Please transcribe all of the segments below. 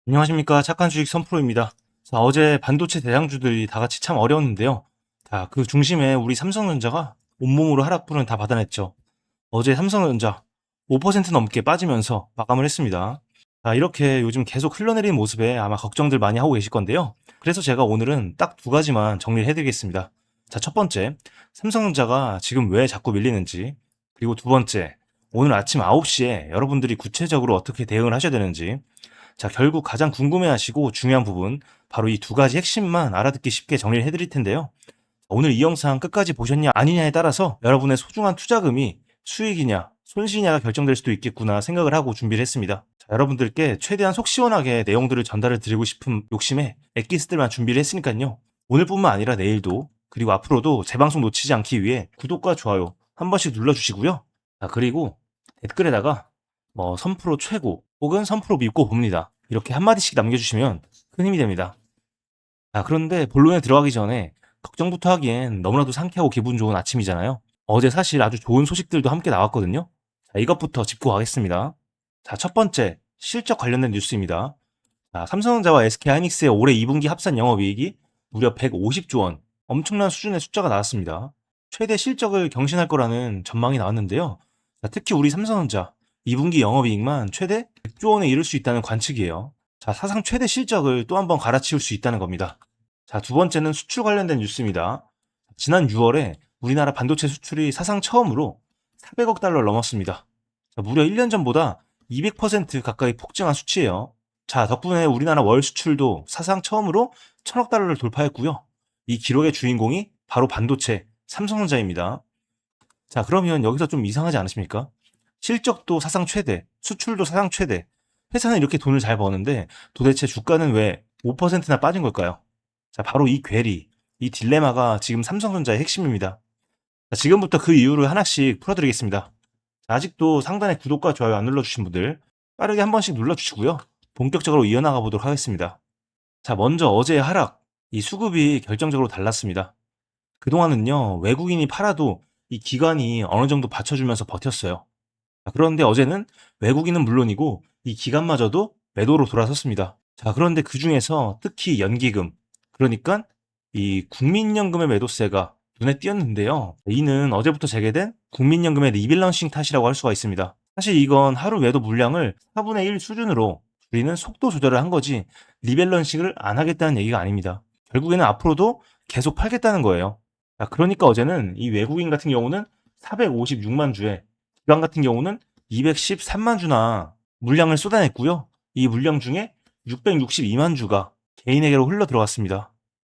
안녕하십니까. 착한 주식 선프로입니다. 자, 어제 반도체 대장주들이 다 같이 참 어려웠는데요. 자, 그 중심에 우리 삼성전자가 온몸으로 하락분을 다 받아냈죠. 어제 삼성전자 5% 넘게 빠지면서 마감을 했습니다. 자, 이렇게 요즘 계속 흘러내리는 모습에 아마 걱정들 많이 하고 계실 건데요. 그래서 제가 오늘은 딱 두 가지만 정리를 해드리겠습니다. 자, 첫 번째, 삼성전자가 지금 왜 자꾸 밀리는지, 그리고 두 번째, 오늘 아침 9시에 여러분들이 구체적으로 어떻게 대응을 하셔야 되는지, 자, 결국 가장 궁금해하시고 중요한 부분, 바로 이 두 가지 핵심만 알아듣기 쉽게 정리를 해드릴 텐데요. 오늘 이 영상 끝까지 보셨냐 아니냐에 따라서 여러분의 소중한 투자금이 수익이냐 손실이냐가 결정될 수도 있겠구나 생각을 하고 준비를 했습니다. 자, 여러분들께 최대한 속 시원하게 내용들을 전달을 드리고 싶은 욕심에 엑기스들만 준비를 했으니까요. 오늘뿐만 아니라 내일도 그리고 앞으로도 제 방송 놓치지 않기 위해 구독과 좋아요 한 번씩 눌러주시고요. 자, 그리고 댓글에다가 뭐 선프로 최고 혹은 선프로 믿고 봅니다. 이렇게 한마디씩 남겨주시면 큰 힘이 됩니다. 자, 그런데 본론에 들어가기 전에 걱정부터 하기엔 너무나도 상쾌하고 기분 좋은 아침이잖아요. 어제 사실 아주 좋은 소식들도 함께 나왔거든요. 자, 이것부터 짚고 가겠습니다. 자, 첫 번째, 실적 관련된 뉴스입니다. 자, 삼성전자와 SK하이닉스의 올해 2분기 합산 영업이익이 무려 150조 원, 엄청난 수준의 숫자가 나왔습니다. 최대 실적을 경신할 거라는 전망이 나왔는데요. 자, 특히 우리 삼성전자 2분기 영업이익만 최대 100조 원에 이를 수 있다는 관측이에요. 자, 사상 최대 실적을 또 한번 갈아치울 수 있다는 겁니다. 자, 두 번째는 수출 관련된 뉴스입니다. 지난 6월에 우리나라 반도체 수출이 사상 처음으로 400억 달러를 넘었습니다. 자, 무려 1년 전보다 200% 가까이 폭증한 수치예요. 자, 덕분에 우리나라 월 수출도 사상 처음으로 1000억 달러를 돌파했고요. 이 기록의 주인공이 바로 반도체 삼성전자입니다. 자, 그러면 여기서 좀 이상하지 않으십니까? 실적도 사상 최대, 수출도 사상 최대. 회사는 이렇게 돈을 잘 버는데 도대체 주가는 왜 5%나 빠진 걸까요? 자, 바로 이 괴리, 이 딜레마가 지금 삼성전자의 핵심입니다. 자, 지금부터 그 이유를 하나씩 풀어드리겠습니다. 자, 아직도 상단에 구독과 좋아요 안 눌러주신 분들 빠르게 한 번씩 눌러주시고요. 본격적으로 이어나가 보도록 하겠습니다. 자, 먼저 어제의 하락, 이 수급이 결정적으로 달랐습니다. 그동안은요, 외국인이 팔아도 이 기관이 어느 정도 받쳐주면서 버텼어요. 자, 그런데 어제는 외국인은 물론이고 이 기관마저도 매도로 돌아섰습니다. 자, 그런데 그 중에서 특히 연기금, 그러니까 이 국민연금의 매도세가 눈에 띄었는데요. 이는 어제부터 재개된 국민연금의 리밸런싱 탓이라고 할 수가 있습니다. 사실 이건 하루 매도 물량을 4분의 1 수준으로 줄이는 속도 조절을 한 거지 리밸런싱을 안 하겠다는 얘기가 아닙니다. 결국에는 앞으로도 계속 팔겠다는 거예요. 자, 그러니까 어제는 이 외국인 같은 경우는 456만 주에 기관 같은 경우는 213만 주나 물량을 쏟아냈고요. 이 물량 중에 662만 주가 개인에게로 흘러 들어갔습니다.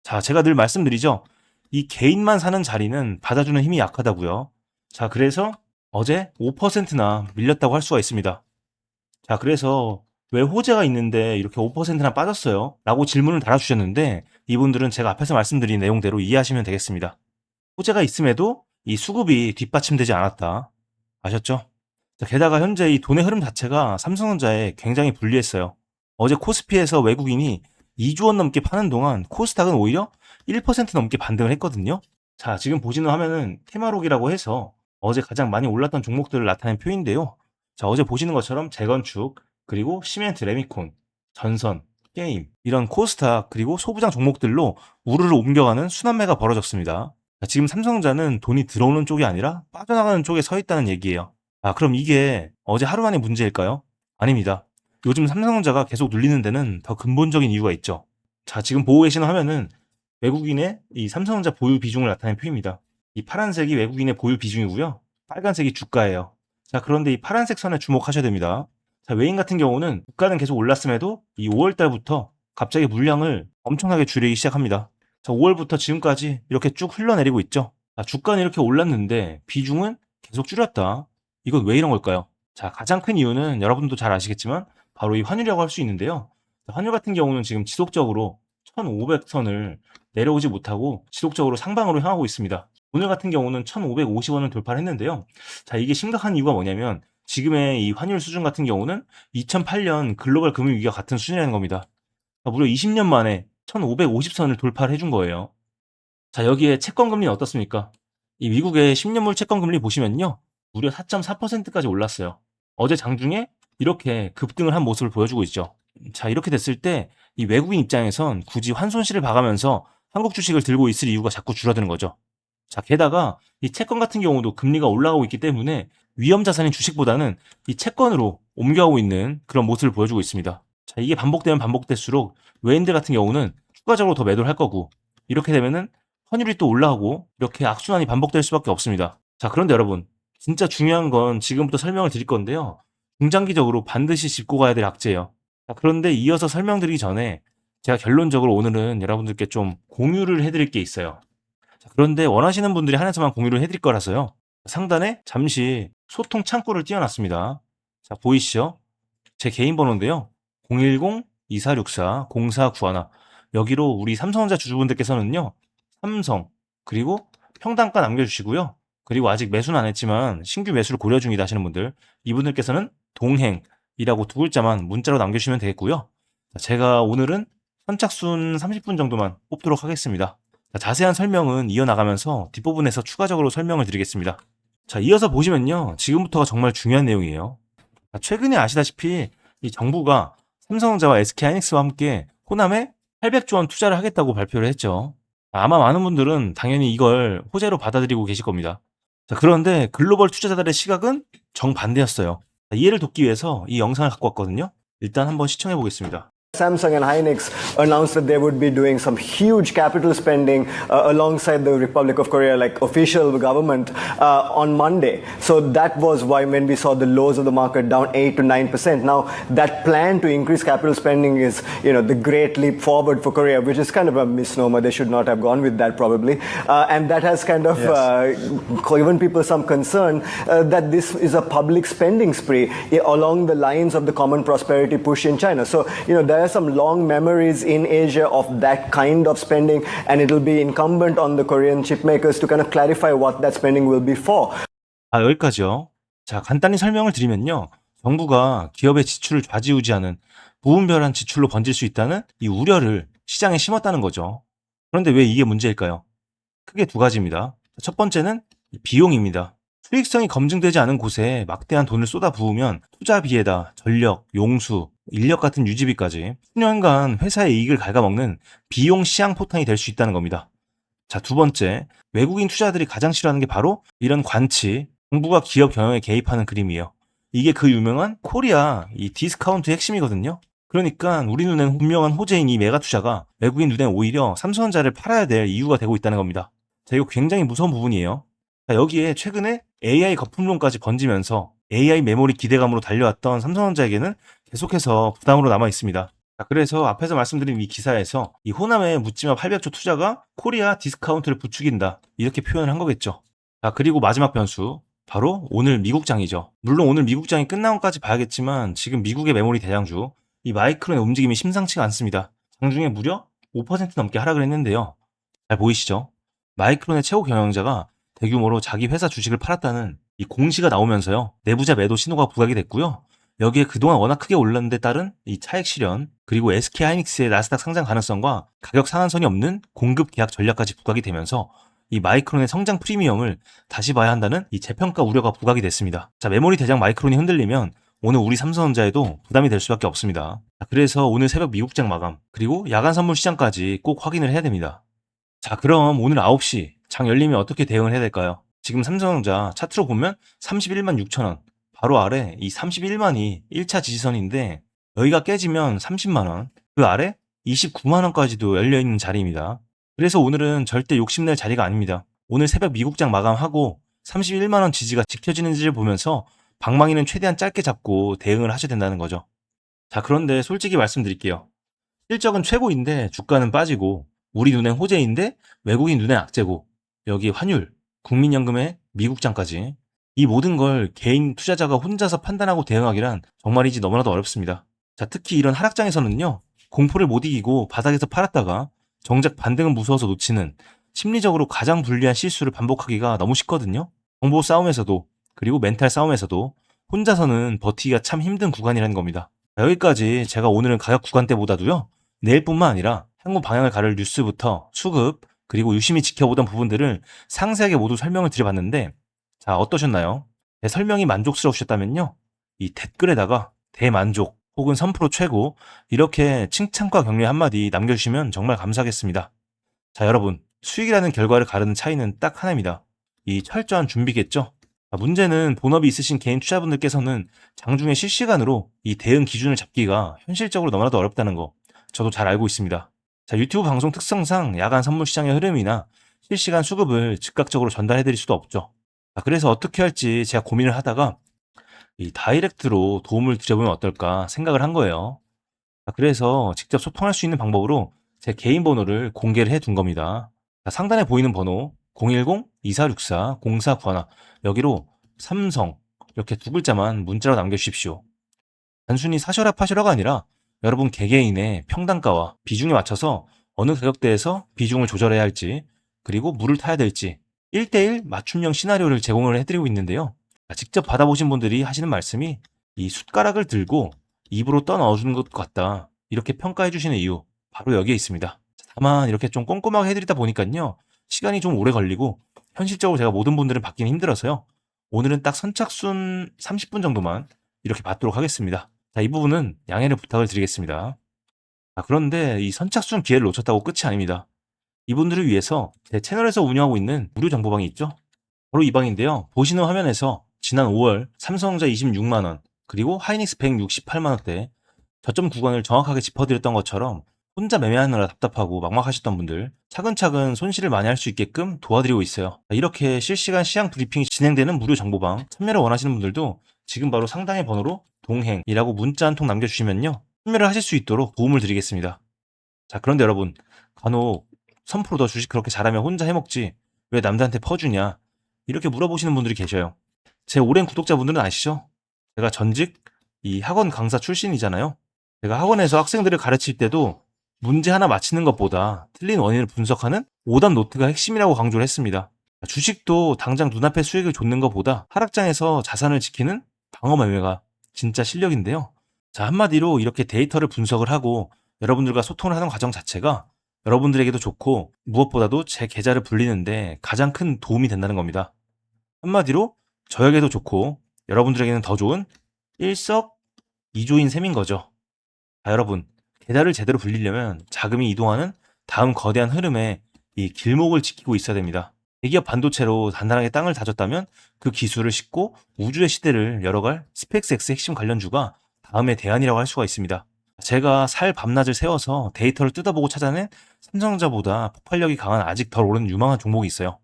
자, 제가 늘 말씀드리죠. 이 개인만 사는 자리는 받아주는 힘이 약하다고요. 자, 그래서 어제 5%나 밀렸다고 할 수가 있습니다. 자, 그래서 왜 호재가 있는데 이렇게 5%나 빠졌어요? 라고 질문을 달아주셨는데 이분들은 제가 앞에서 말씀드린 내용대로 이해하시면 되겠습니다. 호재가 있음에도 이 수급이 뒷받침되지 않았다. 아셨죠? 자, 게다가 현재 이 돈의 흐름 자체가 삼성전자에 굉장히 불리했어요. 어제 코스피에서 외국인이 2조 원 넘게 파는 동안 코스닥은 오히려 1% 넘게 반등을 했거든요. 자, 지금 보시는 화면은 테마록이라고 해서 어제 가장 많이 올랐던 종목들을 나타낸 표인데요. 자, 어제 보시는 것처럼 재건축, 그리고 시멘트, 레미콘, 전선, 게임, 이런 코스닥, 그리고 소부장 종목들로 우르르 옮겨가는 순환매가 벌어졌습니다. 자, 지금 삼성전자는 돈이 들어오는 쪽이 아니라 빠져나가는 쪽에 서 있다는 얘기예요. 아, 그럼 이게 어제 하루 만의 문제일까요? 아닙니다. 요즘 삼성전자가 계속 눌리는 데는 더 근본적인 이유가 있죠. 자, 지금 보고 계시는 화면은 외국인의 이 삼성전자 보유 비중을 나타낸 표입니다. 이 파란색이 외국인의 보유 비중이고요. 빨간색이 주가예요. 자, 그런데 이 파란색 선에 주목하셔야 됩니다. 자, 외인 같은 경우는 주가는 계속 올랐음에도 이 5월 달부터 갑자기 물량을 엄청나게 줄이기 시작합니다. 자, 5월부터 지금까지 이렇게 쭉 흘러내리고 있죠. 자, 주가는 이렇게 올랐는데 비중은 계속 줄였다. 이건 왜 이런 걸까요? 자, 가장 큰 이유는 여러분도 잘 아시겠지만 바로 이 환율이라고 할 수 있는데요. 자, 환율 같은 경우는 지금 지속적으로 1500선을 내려오지 못하고 지속적으로 상방으로 향하고 있습니다. 오늘 같은 경우는 1550원을 돌파를 했는데요. 자, 이게 심각한 이유가 뭐냐면 지금의 이 환율 수준 같은 경우는 2008년 글로벌 금융위기와 같은 수준이라는 겁니다. 자, 무려 20년 만에 1550선을 돌파를 해준 거예요. 자, 여기에 채권 금리는 어떻습니까? 이 미국의 10년물 채권 금리 보시면요. 무려 4.4%까지 올랐어요. 어제 장중에 이렇게 급등을 한 모습을 보여주고 있죠. 자, 이렇게 됐을 때 이 외국인 입장에선 굳이 환손실을 봐가면서 한국 주식을 들고 있을 이유가 자꾸 줄어드는 거죠. 자, 게다가 이 채권 같은 경우도 금리가 올라가고 있기 때문에 위험 자산인 주식보다는 이 채권으로 옮겨가고 있는 그런 모습을 보여주고 있습니다. 자, 이게 반복되면 반복될수록 외인들 같은 경우는 추가적으로 더 매도를 할 거고, 이렇게 되면은 환율이 또 올라가고 이렇게 악순환이 반복될 수밖에 없습니다. 자, 그런데 여러분, 진짜 중요한 건 지금부터 설명을 드릴 건데요. 중장기적으로 반드시 짚고 가야 될 악재예요. 자, 그런데 이어서 설명드리기 전에 제가 결론적으로 오늘은 여러분들께 좀 공유를 해드릴 게 있어요. 자, 그런데 원하시는 분들이 한해서만 공유를 해드릴 거라서요. 상단에 잠시 소통 창구를 띄워놨습니다. 자, 보이시죠? 제 개인 번호인데요. 010-2464-0491. 여기로 우리 삼성전자 주주분들께서는요. 삼성, 그리고 평단가 남겨주시고요. 그리고 아직 매수는 안 했지만 신규 매수를 고려 중이다 하시는 분들, 이분들께서는 동행이라고 두 글자만 문자로 남겨주시면 되겠고요. 자, 제가 오늘은 선착순 30분 정도만 뽑도록 하겠습니다. 자, 자세한 설명은 이어나가면서 뒷부분에서 추가적으로 설명을 드리겠습니다. 자, 이어서 보시면요. 지금부터가 정말 중요한 내용이에요. 자, 최근에 아시다시피 이 정부가 삼성전자와 SK하이닉스와 함께 호남에 800조 원 투자를 하겠다고 발표를 했죠. 아마 많은 분들은 당연히 이걸 호재로 받아들이고 계실 겁니다. 자, 그런데 글로벌 투자자들의 시각은 정반대였어요. 자, 이해를 돕기 위해서 이 영상을 갖고 왔거든요. 일단 한번 시청해 보겠습니다. Samsung and Hynix announced that they would be doing some huge capital spending alongside the Republic of Korea, like official government, on Monday. So that was why when we saw the lows of the market down 8 to 9%. Now that plan to increase capital spending is, the great leap forward for Korea, which is kind of a misnomer. They should not have gone with that probably. And that has kind of given people some concern that this is a public spending spree along the lines of the common prosperity push in China. So, there are some long memories in Asia of that kind of spending, and it'll be incumbent on the Korean chip makers to kind of clarify what that spending will be for. 여기까지요. 자, 간단히 설명을 드리면요. 정부가 기업의 지출을 좌지우지하는 무분별한 지출로 번질 수 있다는 이 우려를 시장에 심었다는 거죠. 그런데 왜 이게 문제일까요? 크게 두 가지입니다. 첫 번째는 비용입니다. 수익성이 검증되지 않은 곳에 막대한 돈을 쏟아 부으면 투자비에다 전력, 용수, 인력 같은 유지비까지 수년간 회사의 이익을 갉아먹는 비용 시향포탄이 될 수 있다는 겁니다. 자, 두 번째, 외국인 투자들이 가장 싫어하는 게 바로 이런 관치, 정부가 기업 경영에 개입하는 그림이에요. 이게 그 유명한 코리아 이 디스카운트 핵심이거든요. 그러니까 우리 눈엔 분명한 호재인 이 메가 투자가 외국인 눈엔 오히려 삼성전자를 팔아야 될 이유가 되고 있다는 겁니다. 자, 이거 굉장히 무서운 부분이에요. 자, 여기에 최근에 AI 거품론까지 번지면서 AI 메모리 기대감으로 달려왔던 삼성전자에게는 계속해서 부담으로 남아 있습니다. 자, 그래서 앞에서 말씀드린 이 기사에서 이 호남의 묻지마 800조 투자가 코리아 디스카운트를 부추긴다, 이렇게 표현을 한 거겠죠. 자, 그리고 마지막 변수, 바로 오늘 미국장이죠. 물론 오늘 미국장이 끝나고까지 봐야겠지만 지금 미국의 메모리 대장주 이 마이크론의 움직임이 심상치가 않습니다. 장중에 무려 5% 넘게 하락을 했는데요. 잘 보이시죠? 마이크론의 최고 경영자가 대규모로 자기 회사 주식을 팔았다는 이 공시가 나오면서요. 내부자 매도 신호가 부각이 됐고요. 여기에 그동안 워낙 크게 올랐는 데 따른 이 차익 실현, 그리고 SK하이닉스의 나스닥 상장 가능성과 가격 상한선이 없는 공급 계약 전략까지 부각이 되면서 이 마이크론의 성장 프리미엄을 다시 봐야 한다는 이 재평가 우려가 부각이 됐습니다. 자, 메모리 대장 마이크론이 흔들리면 오늘 우리 삼성전자에도 부담이 될 수밖에 없습니다. 자, 그래서 오늘 새벽 미국장 마감, 그리고 야간 선물 시장까지 꼭 확인을 해야 됩니다. 자, 그럼 오늘 9시 장 열리면 어떻게 대응을 해야 될까요? 지금 삼성전자 차트로 보면 31만 6천 원, 바로 아래 이 31만이 1차 지지선인데 여기가 깨지면 30만 원, 그 아래 29만 원까지도 열려있는 자리입니다. 그래서 오늘은 절대 욕심낼 자리가 아닙니다. 오늘 새벽 미국장 마감하고 31만 원 지지가 지켜지는지를 보면서 방망이는 최대한 짧게 잡고 대응을 하셔야 된다는 거죠. 자, 그런데 솔직히 말씀드릴게요. 실적은 최고인데 주가는 빠지고, 우리 눈엔 호재인데 외국인 눈엔 악재고, 여기 환율, 국민연금의 미국장까지, 이 모든 걸 개인 투자자가 혼자서 판단하고 대응하기란 정말이지 너무나도 어렵습니다. 자, 특히 이런 하락장에서는요, 공포를 못 이기고 바닥에서 팔았다가 정작 반등은 무서워서 놓치는 심리적으로 가장 불리한 실수를 반복하기가 너무 쉽거든요. 정보 싸움에서도, 그리고 멘탈 싸움에서도 혼자서는 버티기가 참 힘든 구간이라는 겁니다. 자, 여기까지 제가 오늘은 가격 구간대보다도요, 내일뿐만 아니라 향후 방향을 가를 뉴스부터 수급, 그리고 유심히 지켜보던 부분들을 상세하게 모두 설명을 드려봤는데, 자, 어떠셨나요? 제 설명이 만족스러우셨다면요, 이 댓글에다가 대만족 혹은 선프로 최고 이렇게 칭찬과 격려 한마디 남겨주시면 정말 감사하겠습니다. 자, 여러분, 수익이라는 결과를 가르는 차이는 딱 하나입니다. 이 철저한 준비겠죠? 문제는 본업이 있으신 개인 투자분들께서는 장중에 실시간으로 이 대응 기준을 잡기가 현실적으로 너무나도 어렵다는 거 저도 잘 알고 있습니다. 자, 유튜브 방송 특성상 야간 선물 시장의 흐름이나 실시간 수급을 즉각적으로 전달해드릴 수도 없죠. 그래서 어떻게 할지 제가 고민을 하다가 이 다이렉트로 도움을 드려보면 어떨까 생각을 한 거예요. 그래서 직접 소통할 수 있는 방법으로 제 개인 번호를 공개를 해둔 겁니다. 상단에 보이는 번호 010-2464-0491 여기로 삼성 이렇게 두 글자만 문자로 남겨주십시오. 단순히 사셔라 파셔라가 아니라 여러분 개개인의 평단가와 비중에 맞춰서 어느 가격대에서 비중을 조절해야 할지 그리고 물을 타야 될지 1대1 맞춤형 시나리오를 제공을 해드리고 있는데요. 직접 받아보신 분들이 하시는 말씀이 이 숟가락을 들고 입으로 떠넣어주는 것 같다 이렇게 평가해 주시는 이유 바로 여기에 있습니다. 다만 이렇게 좀 꼼꼼하게 해드리다 보니까요 시간이 좀 오래 걸리고 현실적으로 제가 모든 분들은 받기는 힘들어서요 오늘은 딱 선착순 30분 정도만 이렇게 받도록 하겠습니다. 자, 이 부분은 양해를 부탁을 드리겠습니다. 그런데 이 선착순 기회를 놓쳤다고 끝이 아닙니다. 이분들을 위해서 제 채널에서 운영하고 있는 무료 정보방이 있죠. 바로 이 방인데요. 보시는 화면에서 지난 5월 삼성전자 26만원 그리고 하이닉스 168만원대 저점 구간을 정확하게 짚어드렸던 것처럼 혼자 매매하느라 답답하고 막막하셨던 분들 차근차근 손실을 많이 할 수 있게끔 도와드리고 있어요. 이렇게 실시간 시장 브리핑이 진행되는 무료 정보방 참여를 원하시는 분들도 지금 바로 상단의 번호로 동행이라고 문자 한 통 남겨주시면요 참여를 하실 수 있도록 도움을 드리겠습니다. 자, 그런데 여러분 간혹 선프로 너 주식 그렇게 잘하면 혼자 해먹지 왜 남들한테 퍼주냐 이렇게 물어보시는 분들이 계셔요. 제 오랜 구독자분들은 아시죠? 제가 전직 이 학원 강사 출신이잖아요. 제가 학원에서 학생들을 가르칠 때도 문제 하나 맞히는 것보다 틀린 원인을 분석하는 오답 노트가 핵심이라고 강조를 했습니다. 주식도 당장 눈앞에 수익을 좇는 것보다 하락장에서 자산을 지키는 방어 매매가 진짜 실력인데요. 자, 한마디로 이렇게 데이터를 분석을 하고 여러분들과 소통을 하는 과정 자체가 여러분들에게도 좋고 무엇보다도 제 계좌를 불리는데 가장 큰 도움이 된다는 겁니다. 한마디로 저에게도 좋고 여러분들에게는 더 좋은 일석이조인 셈인 거죠. 자, 여러분 계좌를 제대로 불리려면 자금이 이동하는 다음 거대한 흐름에 이 길목을 지키고 있어야 됩니다. 대기업 반도체로 단단하게 땅을 다졌다면 그 기술을 싣고 우주의 시대를 열어갈 스페이스X 핵심 관련주가 다음의 대안이라고 할 수가 있습니다. 제가 살 밤낮을 세워서 데이터를 뜯어보고 찾아낸 삼성전자보다 폭발력이 강한 아직 덜 오른 유망한 종목이 있어요.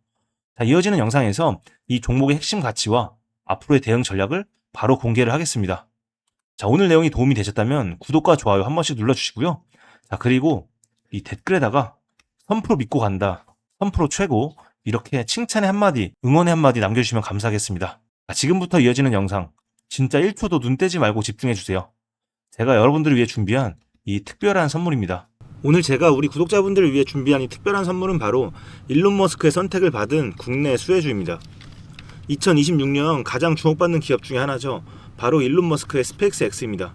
자, 이어지는 영상에서 이 종목의 핵심 가치와 앞으로의 대응 전략을 바로 공개를 하겠습니다. 자, 오늘 내용이 도움이 되셨다면 구독과 좋아요 한 번씩 눌러주시고요. 자, 그리고 이 댓글에다가 선프로 믿고 간다, 선프로 최고 이렇게 칭찬의 한마디, 응원의 한마디 남겨주시면 감사하겠습니다. 자, 지금부터 이어지는 영상 진짜 1초도 눈 떼지 말고 집중해주세요. 제가 여러분들을 위해 준비한 이 특별한 선물입니다. 오늘 제가 우리 구독자분들을 위해 준비한 이 특별한 선물은 바로 일론 머스크의 선택을 받은 국내 수혜주입니다. 2026년 가장 주목받는 기업 중에 하나죠. 바로 일론 머스크의 스페이스X입니다.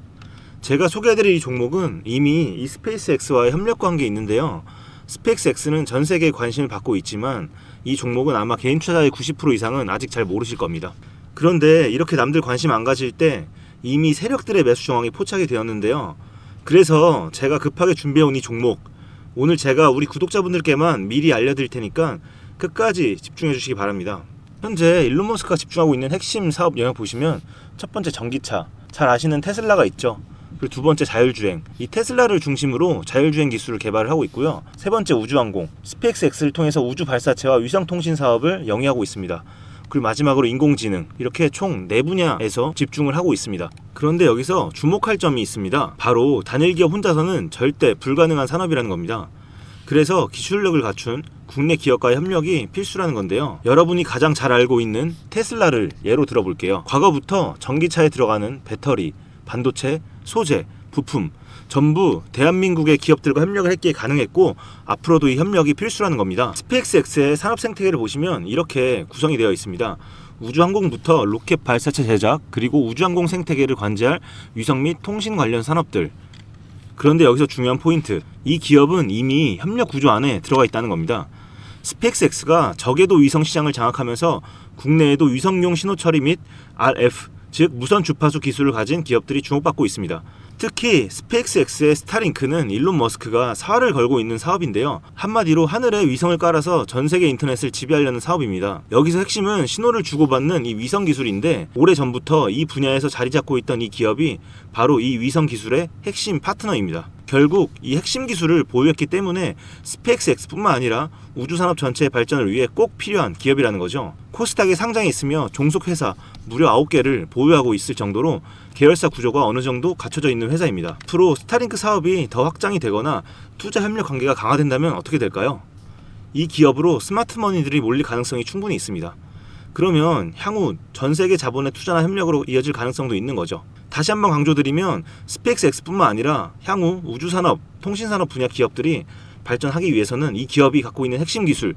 제가 소개해드릴 이 종목은 이미 이 스페이스X와의 협력 관계에 있는데요. 스페이스X는 전 세계에 관심을 받고 있지만 이 종목은 아마 개인 투자자의 90% 이상은 아직 잘 모르실 겁니다. 그런데 이렇게 남들 관심 안 가질 때 이미 세력들의 매수 정황이 포착이 되었는데요. 그래서 제가 급하게 준비해온 이 종목 오늘 제가 우리 구독자분들께만 미리 알려드릴 테니까 끝까지 집중해 주시기 바랍니다. 현재 일론 머스크가 집중하고 있는 핵심 사업 영역 보시면 첫 번째 전기차, 잘 아시는 테슬라가 있죠. 그리고 두 번째 자율주행, 이 테슬라를 중심으로 자율주행 기술을 개발을 하고 있고요. 세 번째 우주항공, 스페이스X를 통해서 우주 발사체와 위성통신 사업을 영위하고 있습니다. 그리고 마지막으로 인공지능, 이렇게 총 4분야에서 집중을 하고 있습니다. 그런데 여기서 주목할 점이 있습니다. 바로 단일 기업 혼자서는 절대 불가능한 산업이라는 겁니다. 그래서 기술력을 갖춘 국내 기업과의 협력이 필수라는 건데요. 여러분이 가장 잘 알고 있는 테슬라를 예로 들어볼게요. 과거부터 전기차에 들어가는 배터리, 반도체, 소재, 부품 전부 대한민국의 기업들과 협력을 했기에 가능했고 앞으로도 이 협력이 필수라는 겁니다. 스페이스X의 산업 생태계를 보시면 이렇게 구성이 되어 있습니다. 우주항공부터 로켓 발사체 제작 그리고 우주항공 생태계를 관제할 위성 및 통신 관련 산업들. 그런데 여기서 중요한 포인트, 이 기업은 이미 협력 구조 안에 들어가 있다는 겁니다. 스페이스X가 저궤도 위성 시장을 장악하면서 국내에도 위성용 신호 처리 및 RF 즉 무선 주파수 기술을 가진 기업들이 주목받고 있습니다. 특히 스페이스X의 스타링크는 일론 머스크가 사활을 걸고 있는 사업인데요. 한마디로 하늘에 위성을 깔아서 전 세계 인터넷을 지배하려는 사업입니다. 여기서 핵심은 신호를 주고받는 이 위성 기술인데, 오래전부터 이 분야에서 자리 잡고 있던 이 기업이 바로 이 위성 기술의 핵심 파트너입니다. 결국 이 핵심 기술을 보유했기 때문에 스페이스X뿐만 아니라 우주산업 전체의 발전을 위해 꼭 필요한 기업이라는 거죠. 코스닥에 상장해 있으며 종속 회사 무려 9개를 보유하고 있을 정도로 계열사 구조가 어느 정도 갖춰져 있는 회사입니다. 앞으로 스타링크 사업이 더 확장이 되거나 투자 협력 관계가 강화된다면 어떻게 될까요? 이 기업으로 스마트머니들이 몰릴 가능성이 충분히 있습니다. 그러면 향후 전 세계 자본의 투자나 협력으로 이어질 가능성도 있는 거죠. 다시 한번 강조드리면 스페이스X뿐만 아니라 향후 우주산업, 통신산업 분야 기업들이 발전하기 위해서는 이 기업이 갖고 있는 핵심 기술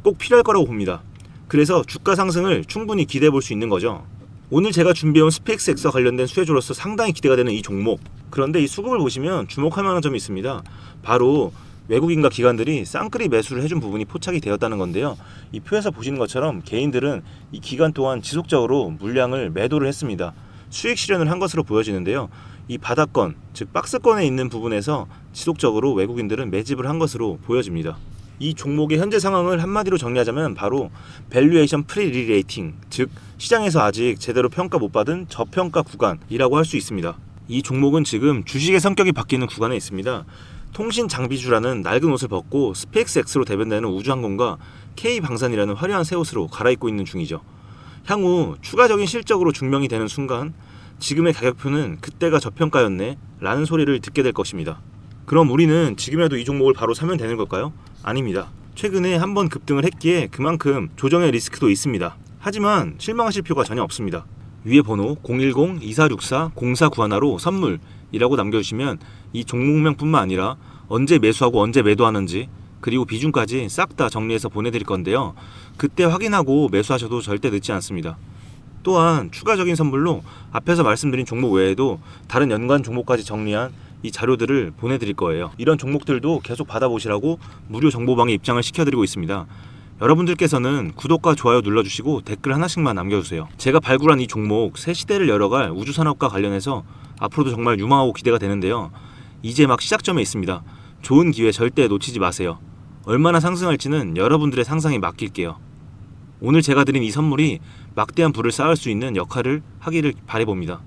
꼭 필요할 거라고 봅니다. 그래서 주가 상승을 충분히 기대해 볼 수 있는 거죠. 오늘 제가 준비해온 스페이스X와 관련된 수혜주로서 상당히 기대가 되는 이 종목. 그런데 이 수급을 보시면 주목할 만한 점이 있습니다. 바로 외국인과 기관들이 쌍끌이 매수를 해준 부분이 포착이 되었다는 건데요. 이 표에서 보시는 것처럼 개인들은 이 기간 동안 지속적으로 물량을 매도를 했습니다. 수익 실현을 한 것으로 보여지는데요. 이 바닥권, 즉 박스권에 있는 부분에서 지속적으로 외국인들은 매집을 한 것으로 보여집니다. 이 종목의 현재 상황을 한마디로 정리하자면 바로 밸류에이션 프리리레이팅, 즉 시장에서 아직 제대로 평가 못 받은 저평가 구간이라고 할 수 있습니다. 이 종목은 지금 주식의 성격이 바뀌는 구간에 있습니다. 통신 장비주라는 낡은 옷을 벗고 스페이스X로 대변되는 우주항공과 K방산이라는 화려한 새 옷으로 갈아입고 있는 중이죠. 향후 추가적인 실적으로 증명이 되는 순간 지금의 가격표는 그때가 저평가였네 라는 소리를 듣게 될 것입니다. 그럼 우리는 지금이라도 이 종목을 바로 사면 되는 걸까요? 아닙니다. 최근에 한번 급등을 했기에 그만큼 조정의 리스크도 있습니다. 하지만 실망하실 필요가 전혀 없습니다. 위에 번호 010-2464-0491로 선물이라고 남겨주시면 이 종목명뿐만 아니라 언제 매수하고 언제 매도하는지 그리고 비중까지 싹 다 정리해서 보내드릴 건데요. 그때 확인하고 매수하셔도 절대 늦지 않습니다. 또한 추가적인 선물로 앞에서 말씀드린 종목 외에도 다른 연관 종목까지 정리한 이 자료들을 보내드릴 거예요. 이런 종목들도 계속 받아보시라고 무료 정보방에 입장을 시켜드리고 있습니다. 여러분들께서는 구독과 좋아요 눌러주시고 댓글 하나씩만 남겨주세요. 제가 발굴한 이 종목 새 시대를 열어갈 우주산업과 관련해서 앞으로도 정말 유망하고 기대가 되는데요. 이제 막 시작점에 있습니다. 좋은 기회 절대 놓치지 마세요. 얼마나 상승할지는 여러분들의 상상에 맡길게요. 오늘 제가 드린 이 선물이 막대한 부를 쌓을 수 있는 역할을 하기를 바라봅니다.